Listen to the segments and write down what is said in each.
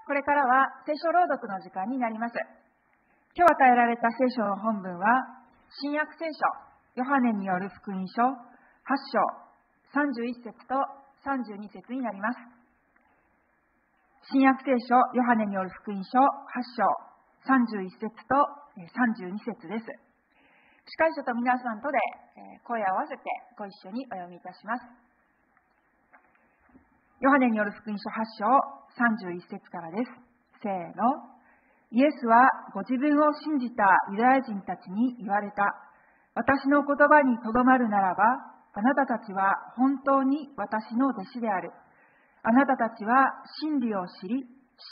これからは聖書朗読の時間になります。今日与えられた聖書の本文は、新約聖書ヨハネによる福音書8章31節と32節になります。新約聖書ヨハネによる福音書8章31節と32節です。司会者と皆さんとで声を合わせてご一緒にお読みいたします。ヨハネによる福音書8章31節からです。せーの。イエスはご自分を信じたユダヤ人たちに言われた。私の言葉にとどまるならば、あなたたちは本当に私の弟子である。あなたたちは真理を知り、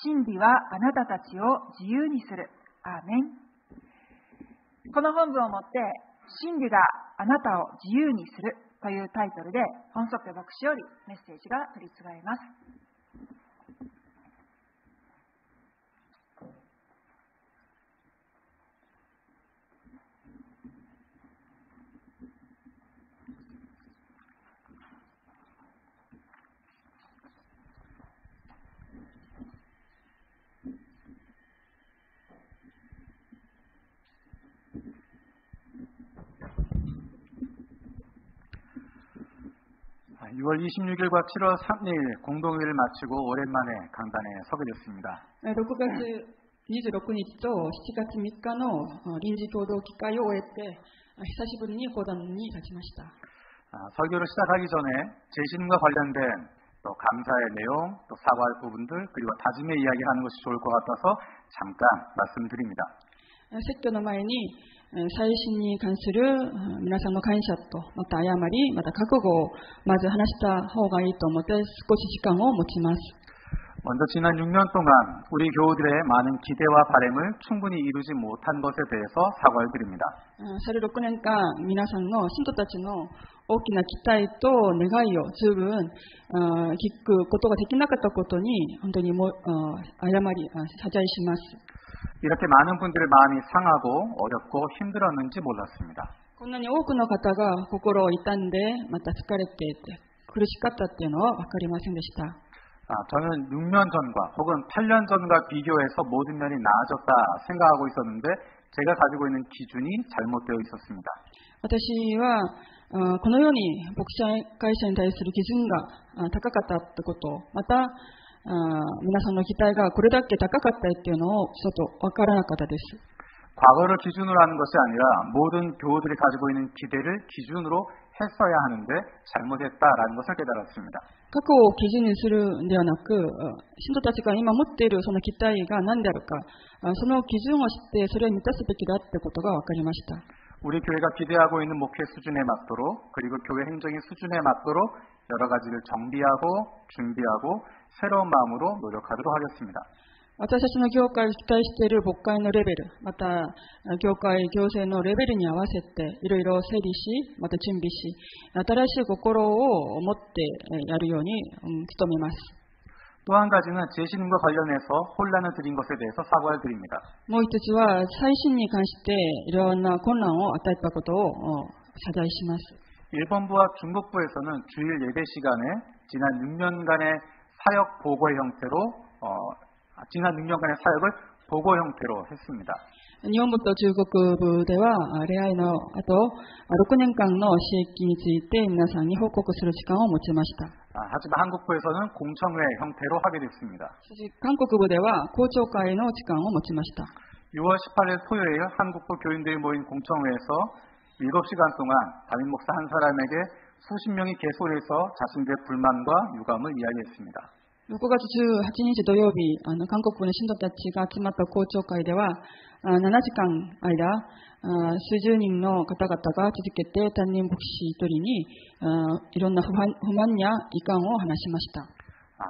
真理はあなたたちを自由にする。アーメン。この本文をもって、真理があなたを自由にするというタイトルで、本則牧師よりメッセージが取り継がれます。6월 26일과 7월 3일 공동회의를 마치고 오랜만에 강단에 서게 됐습니다. 6月26日と7月3日の臨時共同機会を終えて久しぶりに講談に立ちました。 설교를 시작하기 전에 재신과 관련된 또 감사의 내용, 또 사과할 부분들, 그리고 다짐의 이야기를 하는 것이 좋을 것 같아서 잠깐 말씀드립니다. 説教の前に最新に関する皆さんの感謝とまた謝り、また覚悟をまず話した方がいいと思って少し時間を持ちます。 먼저 지난 6년 동안 우리 교우들의 많은 기대와 바람을 충분히 이루지 못한 것에 대해서 사과를 드립니다. 去る6年間皆さんの信徒たちの大きな期待と願いを十分聞くことができなかったことに本当に謝り謝罪します。 이렇게 많은 분들의 마음이 상하고 어렵고 힘들었는지 몰랐습니다. こんなに多くの方が心を痛んでまた疲れていて苦しかったっていうのは分かりませんでした。 저는 6년 전과 혹은 8년 전과 비교해서 모든 면이 나아졌다 생각하고 있었는데 제가 가지고 있는 기준이 잘못되어 있었습니다. 私はこのように牧者会社に対する基準が高かったってこと、また皆さんの期待がこれだけ高かったっていうのをちょっと分からなかったです。 과거를 기준으로 하는 것이 아니라 모든 교우들이 가지고 있는 기대를 기준으로 했어야 하는데 잘못했다라는 것을 깨달았습니다. 過去を基準にするんではなく、信徒たちが今持っているその期待が何であるか、その基準を知ってそれを満たすべきだってことが分かりました。 우리 교회가 기대하고 있는 목회 수준에 맞도록 그리고 교회 행정의 수준에 맞도록 여러 가지를 정비하고 준비하고 새로운 마음으로 노력하도록 하겠습니다. 私たちの教会を期待している牧会のレベル、また教会行政のレベルに合わせていろいろ整理し、また準備し、新しい心を持ってやるように努めます。 또 한 가지는 재신임과 관련해서 혼란을 드린 것에 대해서 사과를 드립니다. もう一つは最新に関していろんな混乱を与えたことを謝罪します。 일본부와 중국부에서는 주일 예배 시간에 지난 6년간의 사역 보고의 형태로 지난 6년간의 사역을 보고 형태로 했습니다. 日本部と中国部では礼拝の後6年間の私益について皆さんに報告する時間を持ちました。 하지만 한국부에서는 공청회 형태로 하게 됐습니다. 韓国部では公聴会の時間を持ちました。 6월 18일 토요일 한국부 교인들이 모인 공청회에서 7시간 동안 담임 목사 한 사람에게 수십 명이 개소리해서 자신들의 불만과 유감을 이야기했습니다. 6月18日土曜日、韓国部の信徒たちが集まった公聴会では、7時間間、数十人の方々が続けて担任牧師一人にいろんな不満や遺憾を話しました。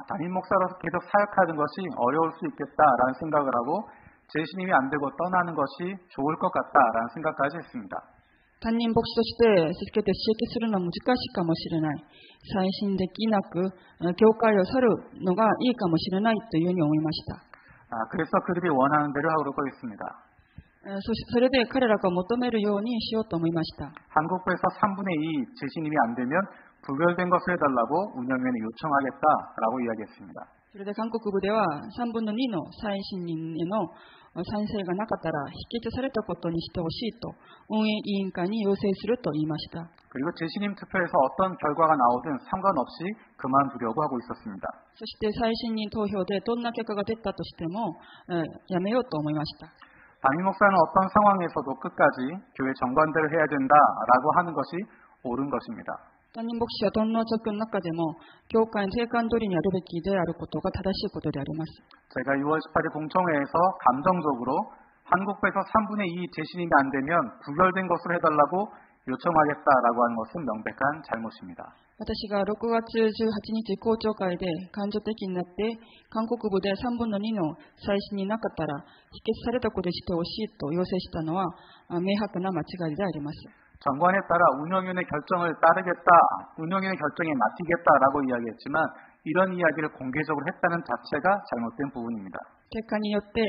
담임 목사로서 계속 사역하는 것이 어려울 수 있겠다라는 생각을 하고 재신임이 안 되고 떠나는 것이 좋을 것 같다라는 생각까지 했습니다. 担任牧師として続けて刺激するのは難しいかもしれない。再審できなく、教会を去るのがいいかもしれないというふうに思いました。 그래서 그들이 원하는 대로 하고 있습니다. それで彼らが求めるようにしようと思いました。 한국부에서 3분의 2 재신임이 안 되면 부결된 것을 해달라고 운영위원회 요청하겠다라고 이야기했습니다. それで韓国部では3分の2の再審人への賛成がなかったら否決されたことにしてほしいと運営委員会に要請すると言いました。 그리고 재신임 투표에서 어떤 결과가 나오든 상관없이 그만두려고 하고 있었습니다. そして再審人投票でどんな結果が出たとしてもやめようと思いました。 담임 목사는 어떤 상황에서도 끝까지 교회 정관대로 해야 된다라고 하는 것이 옳은 것입니다. 担任牧師はどんな状況の中でも教会の定款通りにやるべきであることが正しいことであります。 제가 6월 18일 공청회에서 감정적으로 한국부에서 3분의 2 재신임이 안 되면 부결된 것으로 해달라고 요청하겠다라고 하는 것은 명백한 잘못입니다. 私が6月18日公聴会で感情的になって韓国部で3分の2の再審になかったら否決されたことにしてほしいと要請したのは明白な間違いであります。 정관에 따라 운영위원회 결정을 따르겠다, 운영위원회 결정에 맡기겠다라고 이야기했지만 이런 이야기를 공개적으로 했다는 자체가 잘못된 부분입니다. 結果によって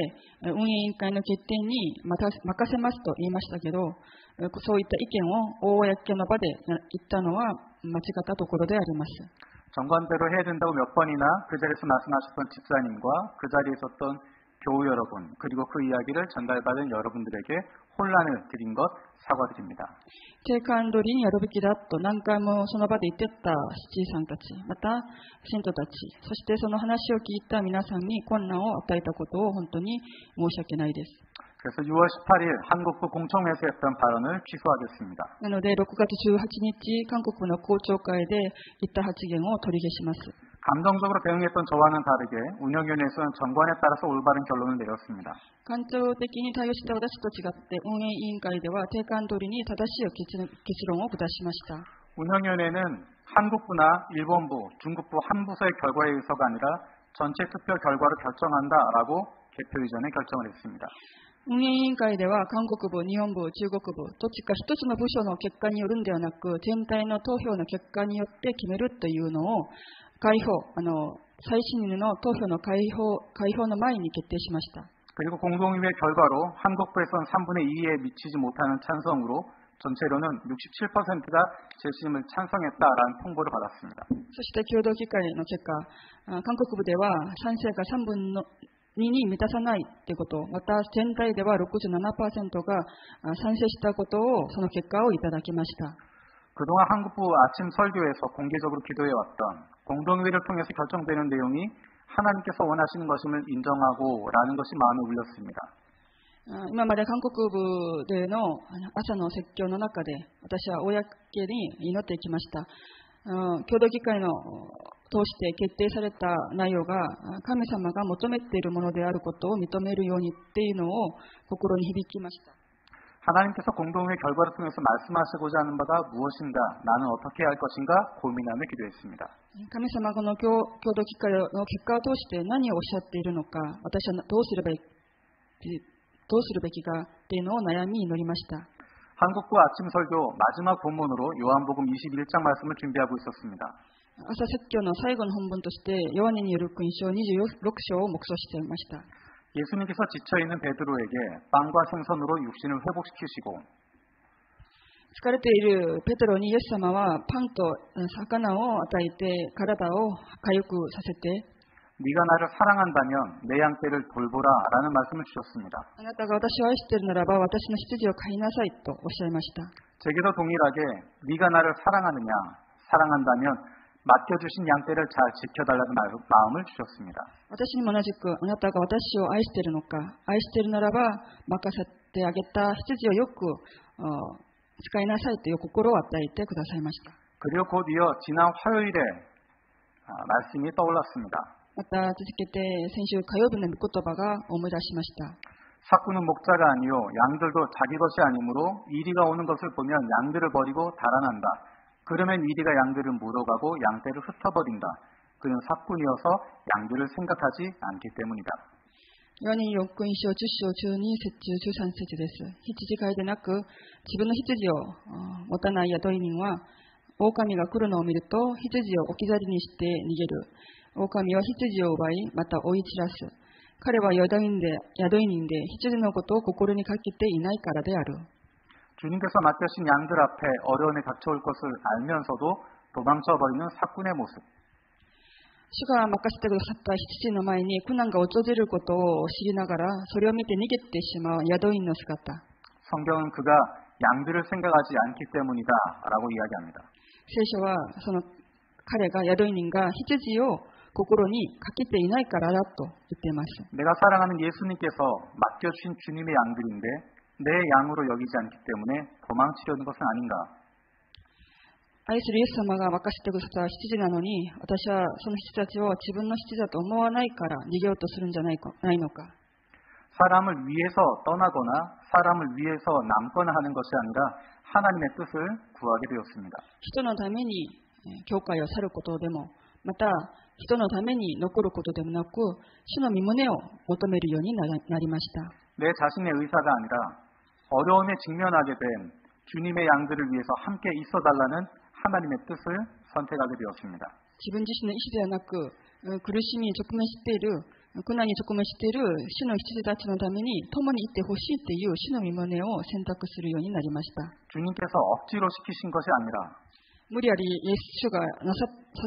運営委員会の決定に任せますと言いましたけど、そういった意見を公の場で言ったのは間違ったところであります。 정관대로 해야 된다고 몇 번이나 그 자리에서 말씀하셨던 집사님과 그 자리에 있었던 교우 여러분 그리고 그 이야기를 전달받은 여러분들에게 혼란을 드린 것 사과드립니다. 定款通りにやるべきだと何回もその場で言ってた七さんたち、また信徒たち、そしてその話を聞いた皆さんに困難を与えたことを本当に申し訳ないです。 그래서 6월 18일 한국부 공청회에서 했던 발언을 취소하겠습니다. なので6月18日韓国の公聴会で言った発言を取り消します。 감정적으로 대응했던 저와는 다르게 운영위원회에서는 정관에 따라서 올바른 결론을 내렸습니다. 感情的に対応した私と違って運営委員会では定款通りに正しい結論を下しました。 운영위원회는 한국부나 일본부, 중국부 한 부서의 결과에 의해서가 아니라 전체 투표 결과를 결정한다라고 개표 이전에 결정을 했습니다. 運営委員会では韓国部、日本部、中国部、どっちか一つの部署の結果によるんではなく全体の投票の結果によって決めるというのを再審人の投票の開票の前に決定しました。 그리고 공동의회 결과로 한국부에서는 3분의 2에 미치지 못하는 찬성으로 전체로는 67%가 재신임을 찬성했다라는 통보를 받았습니다. そして共同議会の結果、韓国部では賛成が3分の2に満たさないということ、また全体では 67% が賛成したことをその結果をいただきました。 그동안 한국부 아침 설교에서 공개적으로 기도해왔던 공동의회를 통해서 결정되는 내용이 하나님께서 원하시는 것임을 인정하고 라는 것이 마음에 울렸습니다. 今まで韓国部での朝の説教の中で私は公に祈ってきました。共同議会の通して決定された内容が神様が求めているものであることを認めるようにっていうのを心に響きました。 하나님께서 공동회의 결과를 통해서 말씀하시고자 하는 바가 무엇인가, 나는 어떻게 할 것인가 고민하며 기도했습니다. 神様がこの共同議会の結果を通して何をおっしゃっているのか、私はどうするべきかっていうのを悩み祈りました。 한국부 아침 설교 마지막 본문으로 요한복음 21장 말씀을 준비하고 있었습니다. 朝説教の最後の本文としてヨハネによる勲章26章を黙想していました。 예수님께서 지쳐있는 베드로에게 빵과 생선으로 육신을 회복시키시고 疲れているペテロにイエス様はパンと魚を与えて体を回復させて 네가 나를 사랑한다면 내 양떼를 돌보라라는 말씀을 주셨습니다. あなたが私を愛しているならば私の羊を飼いなさいとおっしゃいました。 제게도 동일하게 네가 나를 사랑한다면 맡겨주신 양떼를 잘 지켜달라는 마음을 주셨습니다. 私にも同じくあなたが私を愛しているのか、愛しているならば任せてあげた羊をよく使いなさいという心を与えてくださいました。 그리고 곧 이어 지난 화요일에 말씀이 떠올랐습니다. また続けて先週火曜日の御言葉が思い出しました。 삭구는 목자가 아니요 양들도 자기 것이 아니므로 이리가 오는 것을 보면 양들을 버리고 달아난다. 그러면 이리가 양들을 물어가고 양떼를 흩어버린다. 그는 삭군이어서 양들을 생각하지 않기 때문이다. ヨハネによる福音書10章12節13節です。羊飼いでなく自分の羊を持たない雇い人は狼が来るのを見ると羊を置き去りにして逃げる。狼は羊を奪いまた追い散らす。彼は雇い人で羊のことを心にかけていないからである。 주님께서 맡겨신 양들 앞에 어려움에 닥쳐올 것을 알면서도 도망쳐버리는 삭군의 모습. 主が任せてくださった羊の前に苦難が訪れることを知りながら、それを見て逃げてしまう宿員の姿。 성경은 그가 양들을 생각하지 않기 때문이다라고 이야기합니다. 聖書はその彼が宿員が羊を心にかけていないからだと言っています。 내가 사랑하는 예수님께서 맡겨주신 주님의 양들인데 내 양으로 여기지 않기 때문에 도망치려는 것은 아닌가? 愛するイエス様が任せてくださった羊なのに、私はその羊たちを自分の羊だと思わないから逃げようとするんじゃないのか。 사람을 위해서 떠나거나 사람을 위해서 남거나 하는 것이 아니라 하나님의 뜻을 구하게 되었습니다. 人のために教会を去ることでも、また人のために残ることでもなく、主の御胸を求めるようになりました。 내 자신의 의사가 아니라 어려움에 직면하게 된 주님의 양들을 위해서 함께 있어달라는 하나님의 뜻을 선택하게 되었습니다. 自分自身の意思ではなく、苦しみに直面している、苦難に直面している主の羊たちのために共にいてほしいという主の御胸を選択するようになりました。 주님께서 억지로 시키신 것이 아니라 無理やりイエス主がさ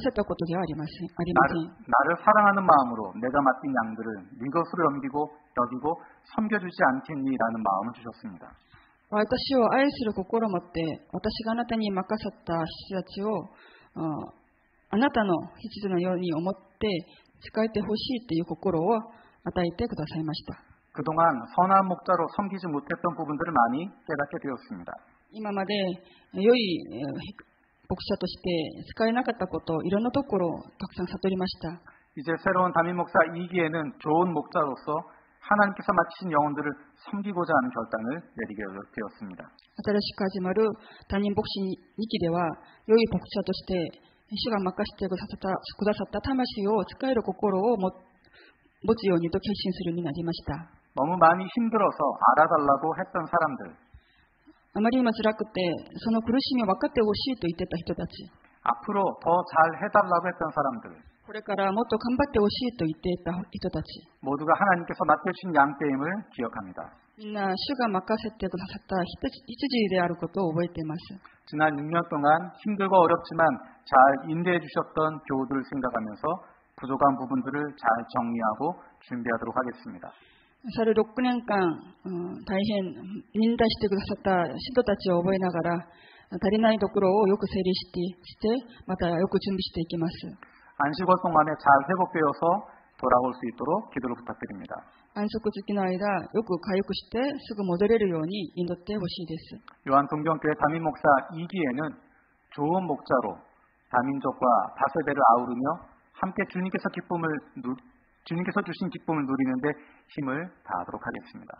せたことではありません。 나를 사랑하는 마음으로 내가 맡긴 양들을 네 것으로 여기고 섬겨주지 않겠니라는 마음을 주셨습니다. 私を愛する心を持って、私があなたに任せた羊たちをあなたの羊のように思って仕えてほしいという心を与えてくださいました。 그동안 선한 목자로 섬기지 못했던 부분들을 많이 깨닫게 되었습니다. 今まで良い牧者として使えなかったこと、いろんなところをたくさん悟りました。 이제 새로운 담임 목사 2기에는 좋은 목자로서 하나님께서 맡기신 영혼들을 섬기고자 하는 결단을 내리게 되었습니다. 新しく始まる担任牧師2期では、良い牧者として主が任せてくださった魂を使える心を持つようにと決心するようになりました。 너무 많이 힘들어서 알아달라고 했던 사람들, あまりにも辛くて、その苦しみを分かってほしいと言ってた人たち、 앞으로 더 잘 해달라고 했던 사람들, これからもっと頑張ってほしいと言っていた人たち、 모두가 하나님께서 맡겨주신 양떼임을 기억합니다. みんな主が任せてくださった羊であることを覚えています。 지난 6년 동안 힘들고 어렵지만 잘 인도해 주셨던 교우들을 생각하면서 부족한 부분들을 잘 정리하고 준비하도록 하겠습니다. 去る6年間、大変忍耐してくださった人たちを覚えながら、足りないところをよく整理して、またよく準備していきます。 안식월 동안에 잘 회복되어서 돌아올 수 있도록 기도를 부탁드립니다. 安息月の間、よく回復してすぐ戻れるように祈ってほしいです。 요한 동경교회 담임 목사 2기에는 좋은 목자로 다민족과 다세대를 아우르며 함께 주님께서 주신 기쁨을 누리는데 힘을 다하도록 하겠습니다.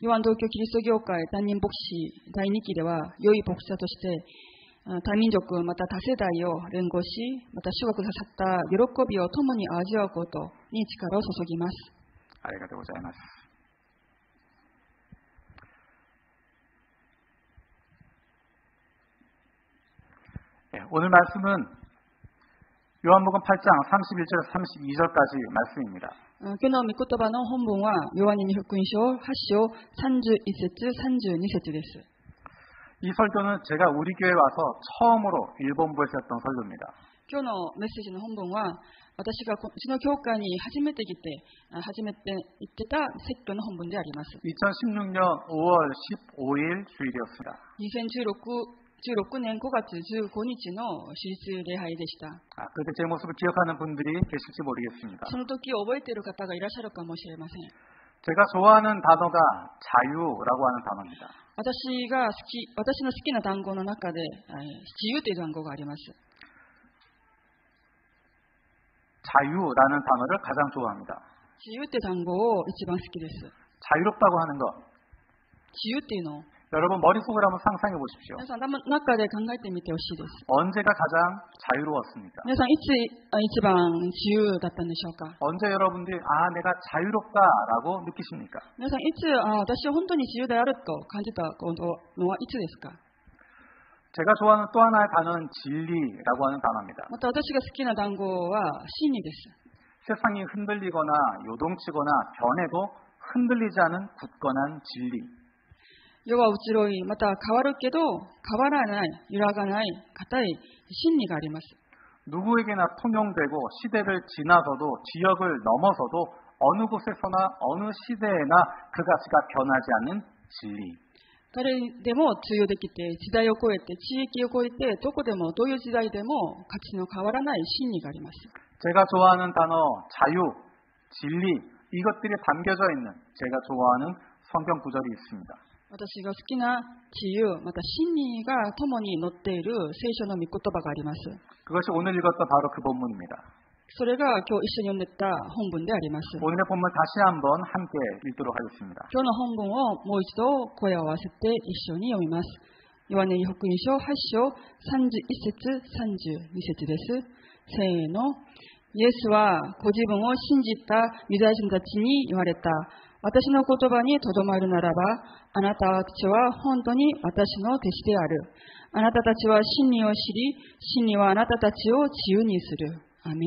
ヨハン東京キリスト教会担任牧師第2期では、良い牧者として多民族また多世代を連合し、また主がくださった喜びを共に味わうことに力を注ぎます。 ありがとうございます。 오늘 말씀은 요한복음 8장 31절 32절까지 말씀입니다. 今日の御言葉の本文はヨハネに福音書8章31節32節です。 이 설교는 제가 우리 교회에 와서 처음으로 일본부에서 했던 설교입니다. 今日のメッセージの本文は私がうちの教会に初めて言ってた説教の本文であります。 2016년 5월 15일 주일이었습니다. 2016年5月15日の私立礼拝でした。 그때 제 모습을 기억하는 분들이 계실지 모르겠습니다. その時を覚えている方がいらっしゃるかもしれません。 제가 좋아하는 단어가 자유라고 하는 단어입니다. 私の好きな単語の中で自由という単語があります。 자유라는 단어를 가장 좋아합니다. 自由という単語を一番好きです。 자유롭다고 하는 것. 自由っていうのを 여러분 머릿속으로 한번 상상해 보십시오. 皆さん頭の中で考えてみてほしいです。 언제가 가장 자유로웠습니까? 皆さんいつ一番自由だったんでしょうか。 언제 여러분들이 내가 자유롭다라고 느끼십니까? 皆さんいつ私は本当に自由であると感じたのはいつですか。 제가 좋아하는 또 하나의 단어는 진리라고 하는 단어입니다. また私が好きな単語は真理です。 세상이 흔들리거나 요동치거나 변해도 흔들리지 않은 굳건한 진리. 世は移ろい、また変わるけど変わらない、揺らがない固い真理があります。 누구에게나 통용되고 시대를 지나서도 지역을 넘어서도 어느 곳에서나 어느 시대에나 그 가치가 변하지 않는 진리. 誰でも通用できて、時代を超えて、地域を超えて、どこでも、どういう時代でも価値の変わらない真理があります。 제가 좋아하는 단어 자유, 진리 이것들이 담겨져 있는 제가 좋아하는 성경 구절이 있습니다. 私が好きな自由、また真理が共に載っている聖書の御言葉があります。 그것이 오늘 읽었던 바로 그 본문입니다. それが今日一緒に読んでた本文であります。 오늘의 본문 다시 한번 함께 읽도록 하겠습니다. 今日の本文をもう一度声を合わせて一緒に読みます。ヨハネ福音書8章31節32節です。せーの。イエスはご自分を信じたユダヤ人たちに言われた。私の言葉にとどまるならば、あなたたちは本当に私の弟子である。あなたたちは真理を知り、真理はあなたたちを自由にする。アメン。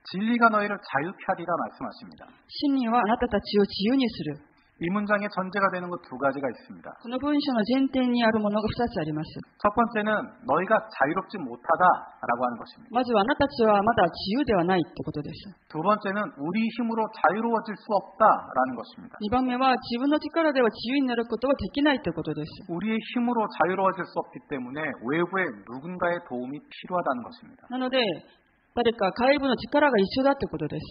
진리가 너희를 자유케 하리라 말씀하십니다. 真理はあなたたちを自由にする。 이 문장의 전제가 되는 것 두 가지가 있습니다. この文章の前提にあるものが2つあります。 첫 번째는 너희가 자유롭지 못하다라고 하는 것입니다. まずはあなたたちはまだ自由ではないってことです。 두 번째는 우리 힘으로 자유로워질 수 없다라는 것입니다. 2番目は自分の力では自由になることはできないということです。 우리의 힘으로 자유로워질 수 없기 때문에 외부의 누군가의 도움이 필요하다는 것입니다. なので、誰か外部の力が必要だってことです。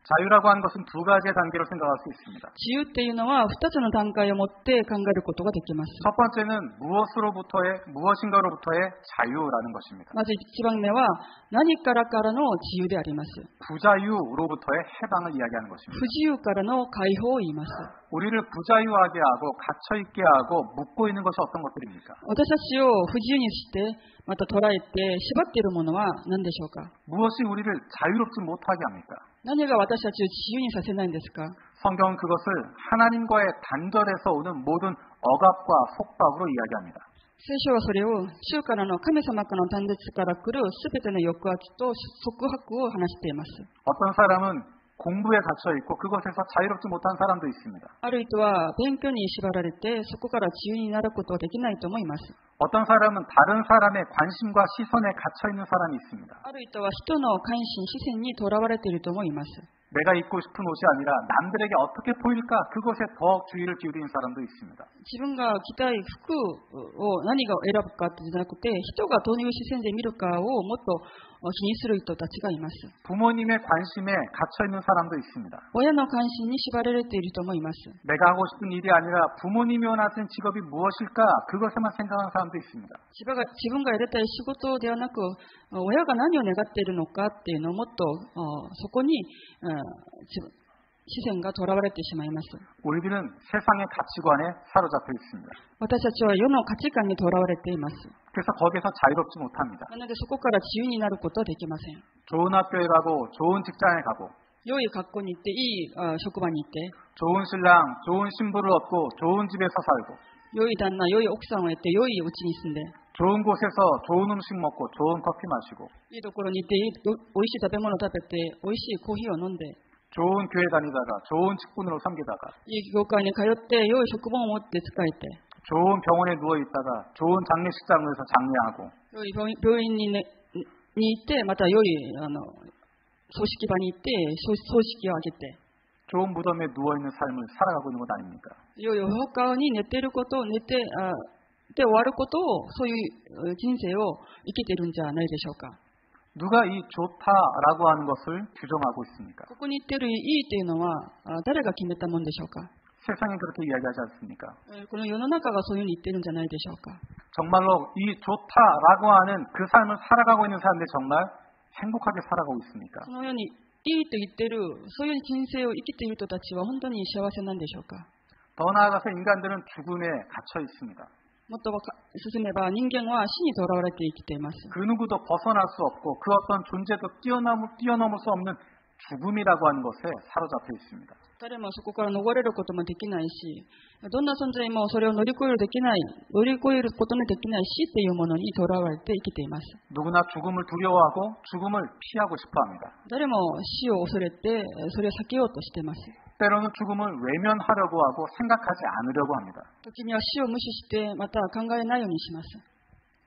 자유라고 하는 것은 두 가지의 단계로 생각할 수 있습니다. 自由っていうのは2つの段階を持って考えることができます。 첫 번째는 무엇인가로부터의 자유라는 것입니다. まず1番目は何からからの自由であります。 부자유로부터의 해방을 이야기하는 不 것입니다. 自由からの解放を言います。 우리를 부자유하게 하고 갇혀있게 하고 묶고 있는 것이 어떤 것들입니까? 私たちを不自由にして、また捉えて縛っているものは何でしょうか。 무엇이 우리를 자유롭지 못하게 합니까? 何が私たちを自由にさせないんですか。 성경은 그것을 하나님과의 단절에서 오는 모든 억압과 속박으로 이야기합니다. 聖書はそれを主からの神様からの断絶から来るすべての抑圧と束縛を話しています。 어떤 사람은 공부에 갇혀있고 그것에서 자유롭지 못한 사람도 있습니다. ある人は勉強に縛られてそこから自由になることはできないと思います。 어떤 사람은 다른 사람의 관심과 시선에 갇혀있는 사람이 있습니다. ある人は人の関心、視線にとらわれていると思います。 내가 입고 싶은 옷이 아니라 남들에게 어떻게 보일까 그것에 더 주의를 기울이는 사람도 있습니다. 自分が着たい服を何が選ぶかじゃなくて、人がどういう視線で見るかをもっと気にする人たちがいます。 부모님의 관심에 갇혀있는 사람도 있습니다. 親の関心に縛られている人もいます。 내가 하고 싶은 일이 아니라 부모님이 원하시는 직업이 무엇일까 그것에만 생각하는 사람도 있습니다. 自分がやりたい仕事ではなく、親が何を願っているのかっていうのをもっとそこに視線がとらわれてしまいます。 우리들은 세상의 가치관에 사로잡혀 있습니다. 私たちは世の価値観にとらわれています。 그래서 거기서 자유롭지 못합니다. なのでそこから自由になることはできません。 좋은 학교에 가고 좋은 직장에 가고 良い学校に行って、いい職場に行って、 좋은 신랑, 좋은 신부를 얻고 좋은 집에서 살고 良い旦那、良い奥さんを得て、良い家に住んで、 좋은 곳에서 좋은 음식 먹고 좋은 커피 마시고 いいところに行って、おいしい食べ物を食べて、おいしいコーヒーを飲んで、 좋은 교회 다니다가 좋은 직분으로 섬기다가 いい業界に通って、良い職場を持って仕えて、 좋은 병원에 누워 있다가 좋은 장례식장에서 장례하고 良い病院に行って、また良い葬式場に行って、葬式を挙げて、 좋은 무덤에 누워 있는 삶을 살아가고 있는 것 아닙니까? 良いお墓に寝ていることを、寝て終わることを、そういう人生を生きているんじゃないでしょうか。 누가 이 좋다라고 하는 것을 규정하고 있습니까? ここに行っているいいというのは誰が決めたものでしょうか。 세상이 그렇게 이야기하지 않습니까? この世の中がそういうふうに言っているんじゃないでしょうか。 정말로 이 좋다라고 하는 그 삶을 살아가고 있는 사람들이 정말 행복하게 살아가고 있습니까? そのようにいいと言っている、そういう人生を生きている人たちは本当に幸せなんでしょうか。 더 나아가서 인간들은 죽음에 갇혀 있습니다. もっと進めば人間は死にとらわれて生きています。 그 누구도 벗어날 수 없고 그 어떤 존재도 뛰어넘을 수 없는 죽음이라고 하는 것에 사로잡혀 있습니다. 誰もそこから逃れることもできないし、どんな存在もそれを乗り越えることのできない死というものにとらわれて生きています。 누구나 죽음을 두려워하고 죽음을 피하고 싶어합니다. 誰も死を恐れてそれを避けようとしています。 때로는 죽음을 외면하려고 하고 생각하지 않으려고 합니다. 時には死を無視してまた考えないようにします。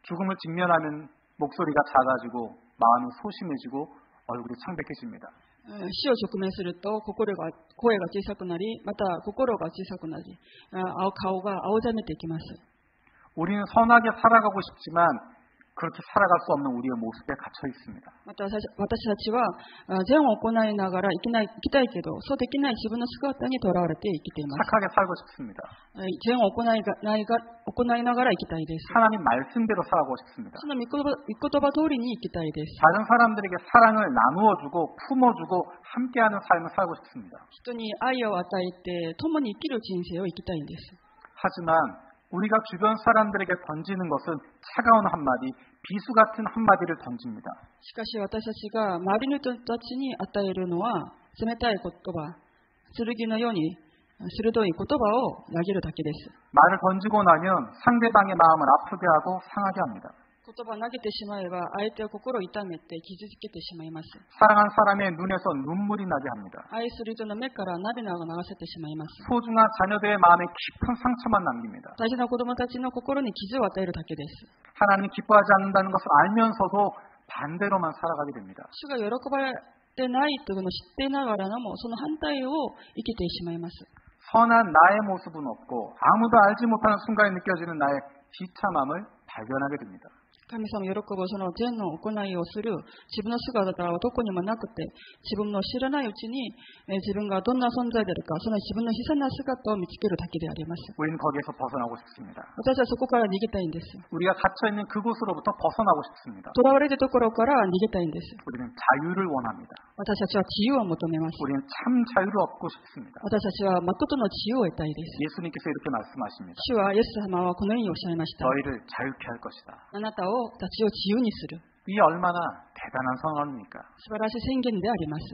죽음을 직면하면 목소리가 작아지고 마음이 소심해지고 얼굴이 창백해집니다. 死を直面すると声が小さくなり、また心が小さくなり、顔が青ざめていきます。 우리는 선하게 살아가고 싶지만 그렇게 살아갈 수 없는 우리의 모습에 gat혀 있습니다. また私たちは善を行いながら生きたいけど、そうできない自分の姿にとらわれて生きています。 착하게 살고 싶습니다. 善を行いながら生きたいです。 하나님 말씀대로 살아가고 싶습니다. その御言葉通りに生きたいです。 다른 사람들에게 사랑을 나누어주고 품어주고 함께하는 삶을 살고 싶습니다. 人に愛を与えて共に生きる人生を生きたいんです。 하지만 우리가 주변 사람들에게 던지는 것은 차가운 한마디, 비수 같은 한마디를 던집니다. しかし私たちが周りの人たちに与えるのは冷たい言葉、剣のように鋭い言葉を投げるだけです。 말을 던지고 나면 상대방의 마음을 아프게 하고 상하게 합니다. 言葉を投げてしまえば相手を心を痛めて傷つけてしまいます。 사랑한 사람의 눈에서 눈물이 나게 합니다. 愛する人の目から涙が流せてしまいます。 소중한 자녀들의 마음에 깊은 상처만 남깁니다. 大事な子供たちの心に傷を与えるだけです。 하나님이 기뻐하지 않는다는 것을 알면서도 반대로만 살아가게 됩니다. 主が喜ばれてないというのを知っていながらのもその反対を生きてしまいます。 선한 나의 모습은 없고 아무도 알지 못하는 순간에 느껴지는 나의 비참함을 발견하게 됩니다. 神様喜ぶその善の行いをする自分の姿はどこにもなくて、自分の知らないうちに自分がどんな存在であるか、その自分の悲惨な姿を見つけるだけであります。 우리는 거기에서 벗어나고 싶습니다. 私はそこから逃げたいんです。 우리가 갇혀 있는 그곳으로부터 벗어나고 싶습니다. 囚われるところから逃げたいんです。 우리는 자유를 원합니다. 私たちは自由を求めます。 우리는 참 자유를 얻고 싶습니다. 私たちは誠の自由を得たいです。 예수님께서 이렇게 말씀하십니다. 主はイエス様はこのようにおっしゃいました。 너희를 자유케 할 것이다. あなたたちを自由にする。 이 얼마나 대단한 선언입니까? 素晴らしい宣言であります。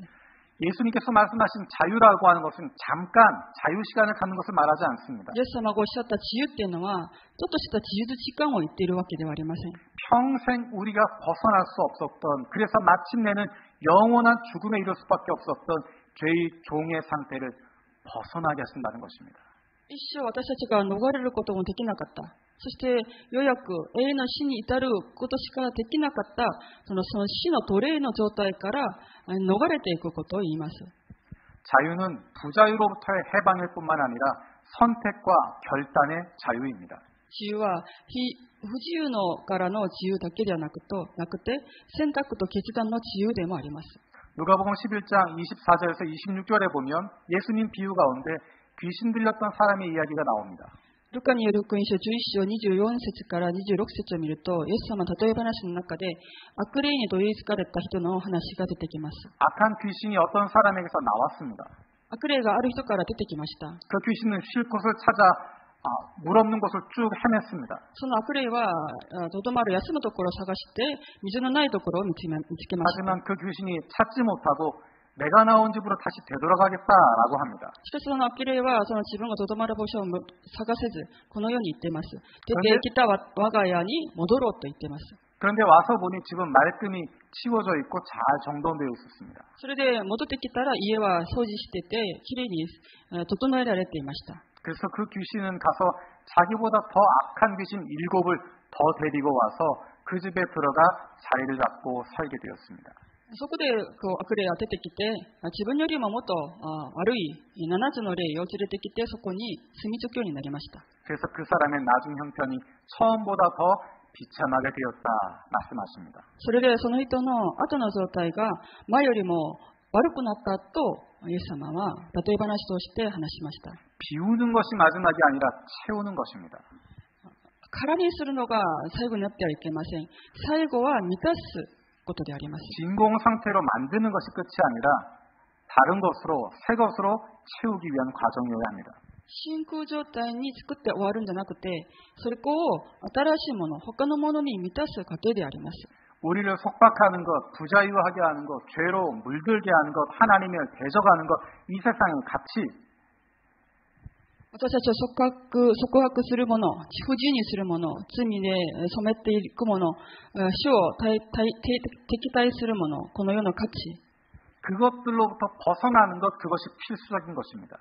예수님께서 말씀하신 자유라고 하는 것은 잠깐 자유 시간을 갖는 것을 말하지 않습니다. イエス様がおっしゃった自由っていうのは、ちょっとした自由時間を言っているわけではありません。 평생 우리가 벗어날 수 없었던, 그래서 마침내는 영원한 죽음에 이를 수밖에 없었던 죄의 종의 상태를 벗어나게 하신다는 것입니다. 一生私たちが逃れることもできなかった。そしてようやく永遠の死に至ることしかできなかった、その死の奴隷の状態から逃れていくことを言います。 자유는 부자유로부터의 해방일 뿐만 아니라 선택과 결단의 자유입니다. 自由は不自由のからの自由だけではなくて、選択と決断の自由でもあります。 누가복음 11장 24절에서 26절에 보면 예수님 비유 가운데 귀신 들렸던 사람의 이야기가 나옵니다. ルカによる福音書11章24節から26節を見ると、イエス様の例え話の中で悪霊に取りつかれた人の話が出てきます。 악한 귀신이 어떤 사람에게서 나왔습니다. 悪霊がある人から出てきました。 그 귀신은 쉴 곳을 찾아 물 없는 곳을 쭉 헤맸습니다. その悪霊はとどまる休むところを探して水のないところを見つけました。 하지만 그 귀신이 찾지 못하고 내가 나온 집으로 다시 되돌아가겠다라고 합니다. しかしその悪霊はその自分がとどまる場所を探せず、このように言っています。出てきた我が家に戻ろうと言っています。 그런데 와서 보니 집은 말끔히 치워져 있고 잘 정돈되어 있었습니다. それで戻ってきたら家は掃除しててきれいに整えられていました。 그래서 그 귀신은 가서 자기보다 더 악한 귀신 7을 더 데리고 와서 그 집에 들어가 자리를 잡고 살게 되었습니다. そこで悪霊が出てきて、自分よりももっと悪い7つの霊を連れてきて、そこに住み着くようになりました。 그래서 그 사람의 나중 형편이 처음보다 더 비참하게 되었다 말씀하십니다. それでその人の後の状態が前よりも悪くなったとイエス様は例え話として話しました。 비우는 것이 마지막이 아니라 채우는 것입니다. 空にするのが最後になってはいけません。最後は満たすことであります。 진공 상태로 만드는 것이 끝이 아니라 다른 것으로 새 것으로 채우기 위한 과정이어야 합니다. 真空状態に作って終わるんじゃなくて、それを新しいもの、他のものに満たす過程であります。 우리를 속박하는 것, 부자유하게 하는 것, 죄로 물들게 하는 것, 하나님을 대적하는 것, 이 세상의 가치 私たちを束縛するもの、不自由にするもの、罪で染めていくもの、主を敵対するもの、この世の価値。 그것들로부터 벗어나는 것, 그것이 필수적인 것입니다.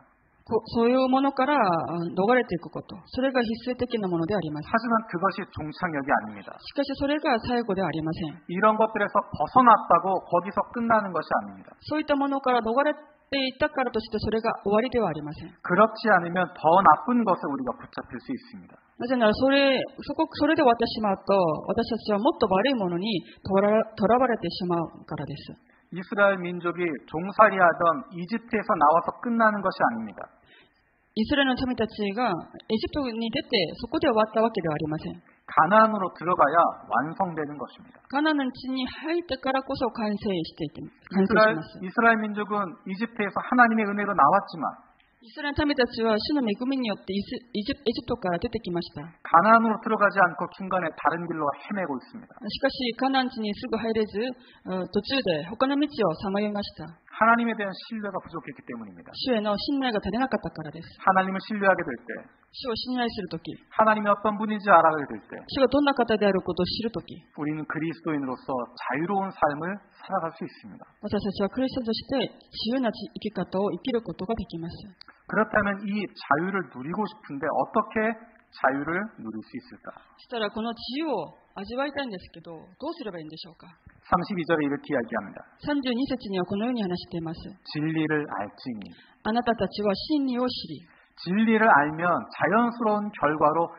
そういうものから逃れていくこと、それが必須的なものであります。 하지만 그것이 종착역이 아닙니다. しかしそれが最後ではありません。 이런 것들에서 벗어났다고 거기서 끝나는 것이 아닙니다. そういったものから逃れていたからとしてそれが終わりではありません。 그렇지 않으면 더 나쁜 것에 우리가 붙잡힐 수 있습니다. なぜならそれで終わってしまうと、私たちはもっと悪いものにとらわれてしまうからです。 이스라엘 민족이 종살이하던 이집트에서 나와서 끝나는 것이 아닙니다. イスラエルの民たちがエジプトに出てそこで終わったわけではありません。 가나안으로 들어가야 완성되는 것입니다. カナンの地に入ってからこそ完成します。 이스라엘 민족은 이집트에서 하나님의 은혜로 나왔지만 イスラエルの民たちは主の恵みによってエジプトから出てきました。 가나안으로 들어가지 않고 중간에 다른 길로 헤매고 있습니다. しかしカナン地にすぐ入れず、途中で他の道をさまよいました。 하나님에 대한 신뢰가 부족했기 때문입니다. 主への信頼が足りなかったからです。 하나님을 신뢰하게 될 때, 主を信頼するとき、 하나님이 어떤 분인지 알아가게 될 때, 主がどんな方であることを知るとき、 우리는 그리스도인으로서 자유로운 삶을 살아갈 수 있습니다. 私たちはクリスチャンとして自由な生き方を生きることができます。 그렇다면 이 자유를 누리고 싶은데 어떻게 자유를 누릴 수 있을까? そしたらこの自由を味わいたいんですけど、どうすればいいんでしょうか。 32절에 이렇게 이야기합니다. 32節にはこのように話しています。 진리를 알지니. あなたたちは真理を知り、 진리를 알면 자연스러운 결과로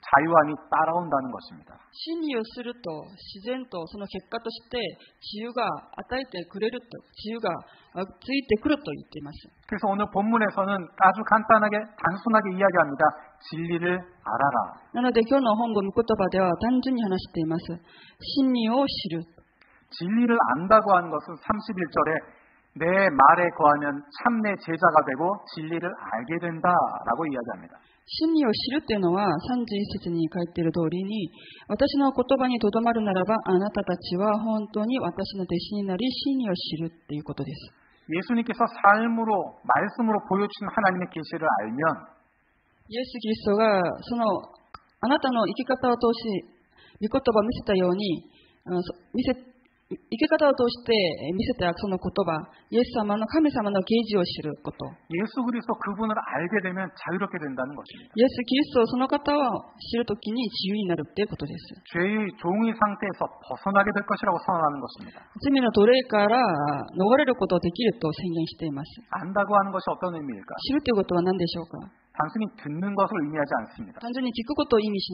자유함이 따라온다는 것입니다. 真理をすると自然とその結果として自由が与えてくれると、自由がついてくると言っています。 그래서 오늘 본문에서는 아주 간단하게 단순하게 이야기합니다. 진리를 알아라. なので今日の本文御言葉では単純に話しています。真理を知る。 진리를 안다고 하는 것은 31절에 내 말에 거하면 참내 제자가 되고 진리를 알게 된다라고 이야기합니다. 真理を知るというのは31節に書いている通りに、私の言葉にとどまるならばあなたたちは本当に私の弟子になり真理を知るということです。 예수님께서 삶으로 말씀으로 보여주신 하나님의 계시를 알면 イエス・キリストがそのあなたの生き方を通し御言葉を見せたように生き方を通して見せたその言葉、イエス様の神様の啓示を知ること。 예수 그리스도 그분을 알게 되면 자유롭게 된다는 것입니다. イエス・キリストその方を知るときに自由になるということです。 죄의 종이 상태에서 벗어나게 될 것이라고 선언하는 것입니다. 罪の奴隷から逃れることができると宣言しています。 안다고 하는 것이 어떤 의미일까? 知るということは何でしょうか。 단순히 듣는 것을 의미하지 않습니다. 単純に聞くことを意味し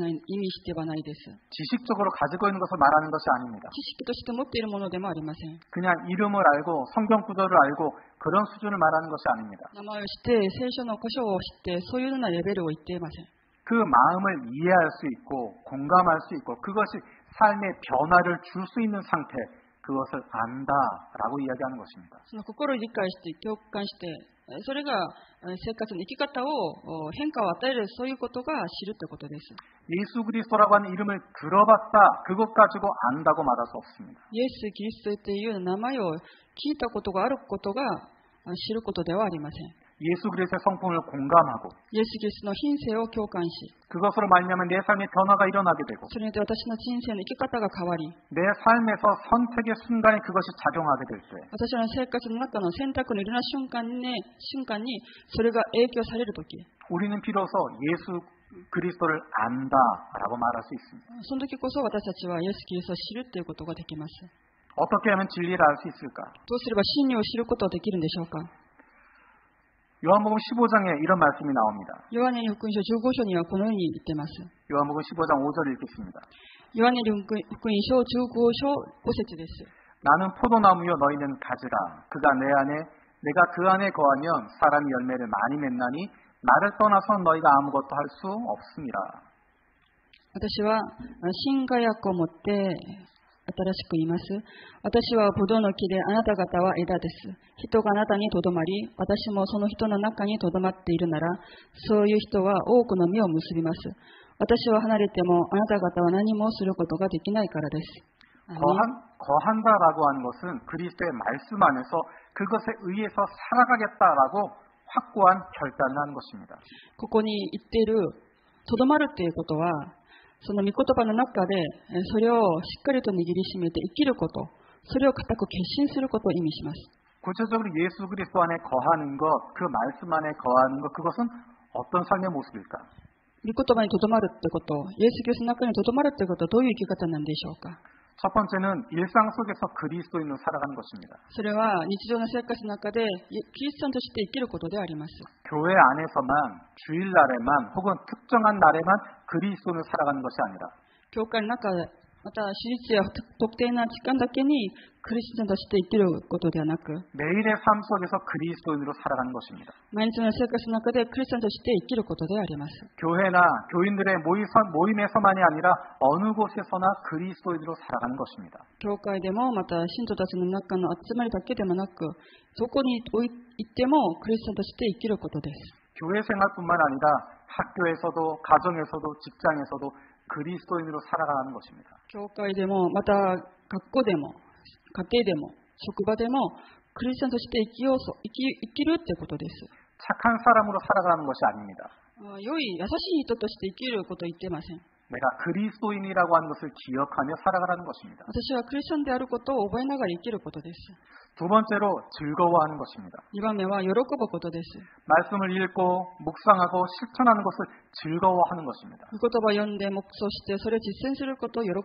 てはないです。 지식적으로 가지고 있는 것을 말하는 것이 아닙니다. 知識として持っているものでもありません。 그냥 이름을 알고 성경 구절을 알고 그런 수준을 말하는 것이 아닙니다. 名前を知って聖書の箇所を知ってそういうようなレベルを言っていません。 그 마음을 이해할 수 있고 공감할 수 있고 그것이 삶의 변화를 줄 수 있는 상태, 그것을 안다라고 이야기하는 것입니다. その心を理解して共感してそれが生活の生き方を変化を与える、そういうことが知るということです。 예수 그리스도라고 하는 이름을 들어봤다, 그것 가지고 안다고 말할 수 없습니다. イエス・キリストという名前を聞いたことがあることが知ることではありません。 예수 그리스도의 성품을 공감하고 イエス・キリストの品性を共感し、 그것으로 말미암아 내 삶의 변화가 일어나게 되고 それによって私の人生の生き方が変わり、 내 삶에서 선택의 순간에 그것이 작용하게 될 때 私の生活の中の選択のいろんな瞬間にそれが影響されるとき、 우리는 비로소 예수 그리스도를 안다라고 말할 수 있습니다. その時こそ私たちはイエス・キリストを知るということができます。 어떻게 하면 진리를 알 수 있을까? どうすれば真理を知ることができるんでしょうか。 요한복음 15장에 이런 말씀이 나옵니다. ヨハネ福音書15章にはこのように言っています。 요한복음 15장 5절을 읽겠습니다. ヨハネ福音書15章5節です。 나는 포도나무요 너희는 가지라. 그가 내 안에 내가 그 안에 거하면 사람이 열매를 많이 맺나니 나를 떠나서 너희가 아무것도 할 수 없음이라. 私は新化薬を持って新しく言います。私はブドウの木であなた方は枝です。人があなたにとどまり、私もその人の中にとどまっているなら、そういう人は多くの実を結びます。私は離れてもあなた方は何もすることができないからです。 거한다라고 하는 것은 그리스도의 말씀 안에서 그것에 의해서 살아가겠다라고 확고한 결단을 하는 것입니다. ここに言っているとどまるということは、その御言葉の中でそれをしっかりと握りしめて生きること、それを固く決心することを意味します。 구체적으로 예수 그리스도 안에 거하는 것, 그 말씀 안에 거하는 것, 그것은 어떤 삶의 모습일까? 御言葉にとどまるってこと、イエス・キリストの中にとどまるってことはどういう生き方なんでしょうか。 첫 번째는 일상 속에서 그리스도인으로 살아가는 것입니다. それは日常の生活の中でキリストとして生きることであります。 교회 안에서만, 주일날에만 혹은 특정한 날에만 그리스도인으로 살아가는 것이 아니라 教会の中で、また私立や特定な時間だけにクリスチャンとして生きることではなく、 매일의 삶 속에서 그리스도인으로 살아가는 것입니다. 毎日の生活の中でクリスチャンとして生きることであります。 교회나 교인들의 모임에서만이 아니라 어느 곳에서나 그리스도인으로 살아가는 것입니다. 教会でもまた信徒たちの中の集まりだけでもなく、どこに行ってもクリスチャンとして生きることです。 교회 생활뿐만 아니라 학교에서도, 가정에서도, 직장에서도 그리스도인으로 살아가는 것입니다. 教会でも、また学校でも、家庭でも、職場でも、クリスチャンとして生きるってことです。 착한 사람으로 살아가는 것이 아닙니다. 良い、優しい人として生きることを言っていません。 내가 그리스도인이라고 하는 것을 기억하며 살아가라는 것입니다. 私はクリスチャンであることを覚えながら生きることです。 두 번째로 즐거워하는 것입니다. 2番目は喜ぶことです。 말씀을 읽고 묵상하고 실천하는 것을 즐거워하는 것입니다. 御言葉を読んで黙想してそれを実践することを喜ぶ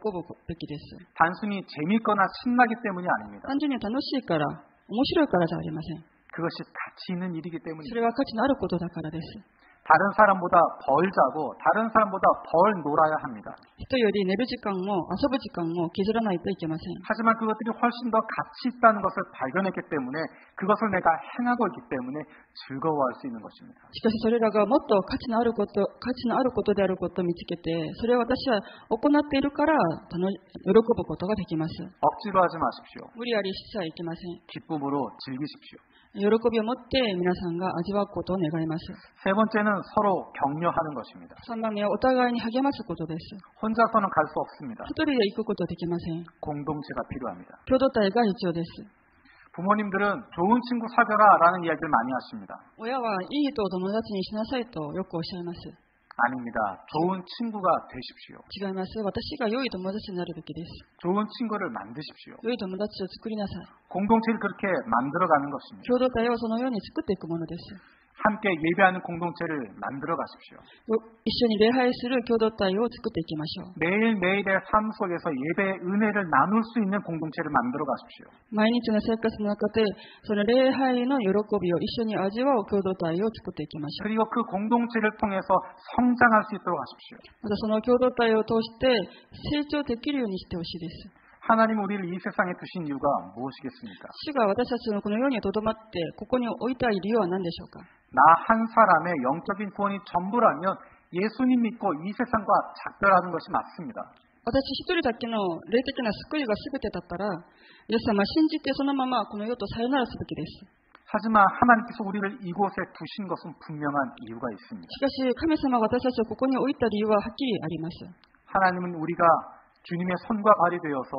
べきです。 단순히 재밌거나 신나기 때문이 아닙니다. 単純に楽しいから、面白いからじゃありません。 그것이 가치 있는 일이기 そ 때문입니다. れは価値のあることだからです。 다른 사람보다 벌 자고 다른 사람보다 벌 놀아야 합니다. 人より寝る時間も遊ぶ時間も削らないといけません。 하지만 그것들이 훨씬 더 가치 있다는 것을 발견했기 때문에 그것을 내가 행하고 있기 때문에 즐거워할 수 있는 것입니다. しかしそれらがもっと価値のあることであることを見つけて、それを私は行っているから喜ぶことができます。 억지로 하지 마십시오. 無理やりしちゃいけません。 기쁨으로 즐기십시오. 喜びを持って皆さんが味わうことを願います。 세 번째는 서로 격려하는 것입니다. 3番目はお互いに励ますことです。 혼자서는 갈 수 없습니다. 一人で行くことはできません。 공동체가 필요합니다. 共同体が必要です。 부모님들은 좋은 친구 사귀어라라는 이야기를 많이 하십니다. 親はいい人を友達にしなさいとよくおっしゃいます。 아닙니다. 좋은 친구가 되십시오. 違います。私が良い友達になるべきです。 좋은 친구를 만드십시오. 良い友達を作りなさい。 공동체를 그렇게 만들어가는 것입니다. 共同体をそのように作っていくものです。 함께 예배하는 공동체를 만들어 가십시오. 一緒に礼拝する共同体を作っていきましょう。 매일매일의 삶 속에서 예배의 은혜를 나눌 수 있는 공동체를 만들어 가십시오. 毎日の生活の中でその礼拝の喜びを一緒に味わう共同体を作っていきましょう。 그리고 그 공동체를 통해서 성장할 수 있도록 하십시오. またその共同体を通して成長できるようにしてほしいです。 하나님 우리를 이 세상에 두신 이유가 무엇이겠습니까? 主が私たちのこの世にとどまってここに置いたい理由は何でしょうか。 나 한 사람의 영적인 구원이 전부라면 예수님 믿고 이 세상과 작별하는 것이 맞습니다. 私一人だけの霊的な救いが全てだったら、イエス様を信じてそのままこの世とさよならすべきです。 하지만 하나님께서 우리를 이곳에 두신 것은 분명한 이유가 있습니다. しかし神様が私たちをここに置いた理由ははっきりあります。 하나님은 우리가 주님의 손과 발이 되어서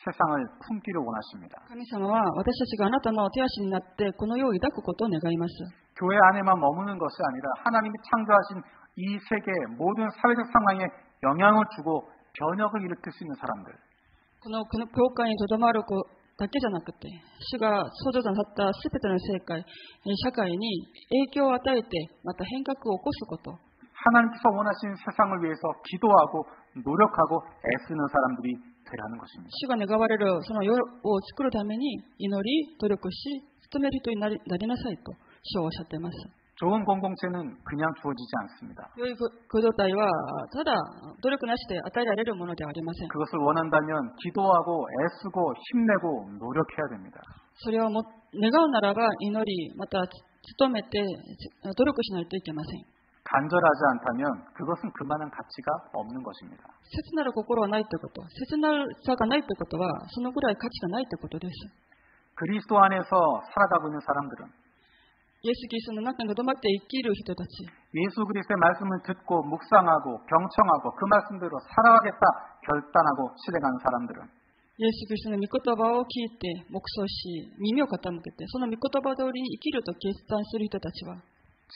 세상을 품기를 원하십니다. 神様は私たちがあなたの手足になってこの世を抱くことを願います。 교회 안에만 머무는 것이 아니라 하나님이 창조하신 이 세계 모든 사회적 상황에 영향을 주고 변혁을 일으킬 수 있는 사람들. この教会にとどまる子だけじゃなくて、主が創造者なさったすべての社会に影響を与えて、また変革を起こすこと。 하나님께서 원하신 세상을 위해서 기도하고 노력하고 애쓰는 사람들이 되라는 것입니다. 主が願われるその世を作るために祈り、努力し、努める人になりなさいと主はおっしゃっています。 좋은 공동체는 그냥 주어지지 않습니다. 良い共同体はただ努力なしで与えられるものではありません。 그것을 원한다면 기도하고 애쓰고 힘내고 노력해야 됩니다. それを願うならば祈り、また努めて努力しないといけません。 간절하지 않다면 그것은 그만한 가치가 없는 것입니다. 切なる心はないということ、切なさがないということはそのぐらい価値がないということです。 그리스도 안에서 살아가고 있는 사람들은 イエス・キリストの中にとどまって生きる人たち、 예수 그리스도의 말씀을 듣고 묵상하고 경청하고 그 말씀대로 살아가겠다 결단하고 실행하는 사람들은 イエス・キリストの御言葉を聞いて黙想し耳を傾けてその御言葉通りに生きると決断する人たちは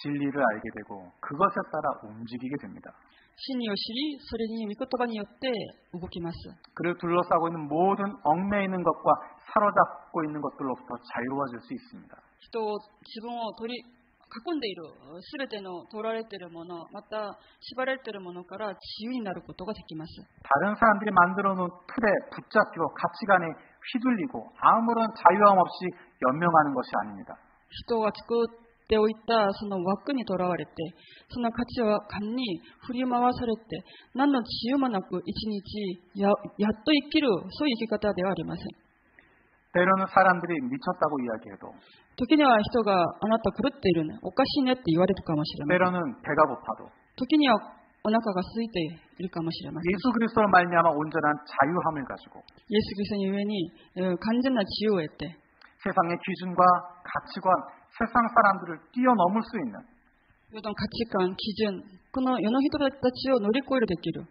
진리를 알게 되고 그것에 따라 움직이게 됩니다. 真理を知り、それに御言葉によって動きます。 그를 둘러싸고 있는 모든 얽매 있는 것과 사로잡고 있는 것들로부터 자유로워질 수 있습니다. 人を、自分を囲んでいるすべての取られているもの、また縛られているものから自由になることができます。 다른 사람들이 만들어 놓은 틀에 붙잡히고 가치관에 휘둘리고 아무런 자유함 없이 연명하는 것이 아닙니다. 人が作っておいたその枠にとらわれて、その価値観に振り回されて、何の自由もなく一日 やっと生きる、そういう生き方ではありません。 때로는 사람들이 미쳤다고 이야기해도 時には人があなた狂っているね、おかしいねって言われるかもしれません。 때로는 배가 고파도 時にはお腹が空いているかもしれません。 예수 그리스도로 말미암아 온전한 자유함을 가지고 イエス・キリストにゆえに完全な自由を得て、 세상의 기준과 가치관, 세상 사람들을 뛰어넘을 수 있는 世の価値観、基準、この世の人たちを乗り越えるできる、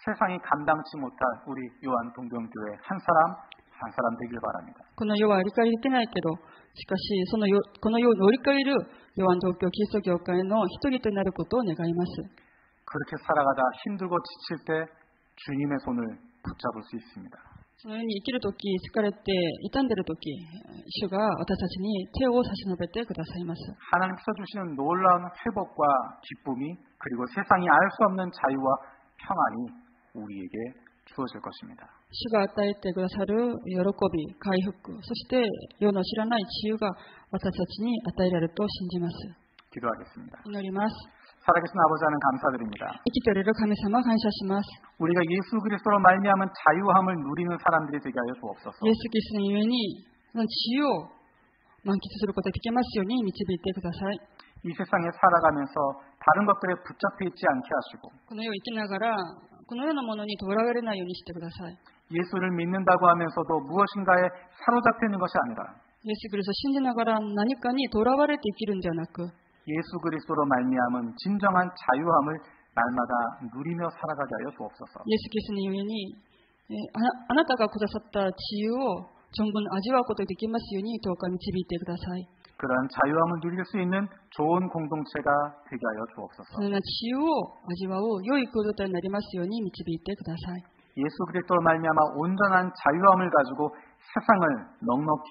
세상이 감당치 못할 우리 요한 동경교회 한 사람 되길 바랍니다. この世は理解できないけど、しかしこの世を乗り越えるヨハン東京キリスト教会の一人となることを願います。 그렇게 살아가다 힘들고 지칠 때 주님의 손을 붙잡을 수 있습니다. そのように生きるとき、疲れて傷んでいるとき、主が私たちに手を差し伸べてくださいます。 하나님께서 주시는 놀라운 회복과 기쁨이 그리고 세상이 알 수 없는 자유와 평안이 우리에게 주어질 것입니다. 主が与えてくださる喜び、回復、そして世の知らない自由が私たちに与えられると信じます。 기도하겠습니다. 祈ります。 살아계신 아버지 하나님 감사드립니다. 生きておられる神様、感謝します。 우리가 예수 그리스도로 말미암은 자유함을 누리는 사람들이 되게 하여 주옵소서. イエス・キリストにゆえに、その自由を満喫することができますように導いてください。 이 세상에 살아가면서 다른 것들에 붙잡혀 있지 않게 하시고 この世を生きながら、このようなものにとらわれないようにしてください。 예수를 믿는다고 하면서도 무엇인가에 사로잡혀 있는 것이 아니라 イエス・キリストを信じながら何かにとらわれて生きるんではなく、 예수 그리스도로 말미암은 진정한 자유함을 날마다 누리며 살아가게 하여 주옵소서. イエス・キリストにゆえに、あなたがくださった自由を存分味わうことができますようにどうか導いてください。 그러한 자유함을 누릴 수 있는 좋은 공동체가 되게 하여 주옵소서. そのような自由を味わう良い空洞体になりますように導いてください。 예수 그리스도로 말미암아 온전한 자유함을 가지고 세상을 넉넉히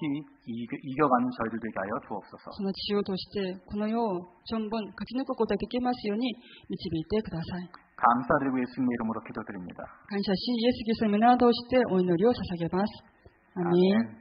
이겨가는 저희들 되게 하여 주옵소서. その自由を通してこの世を存分勝ち抜くことができますように導いてください。 감사드리고 예수님의 이름으로 기도드립니다. 感謝し、イエス・キリストの皆を通してお祈りを捧げます。アーメン。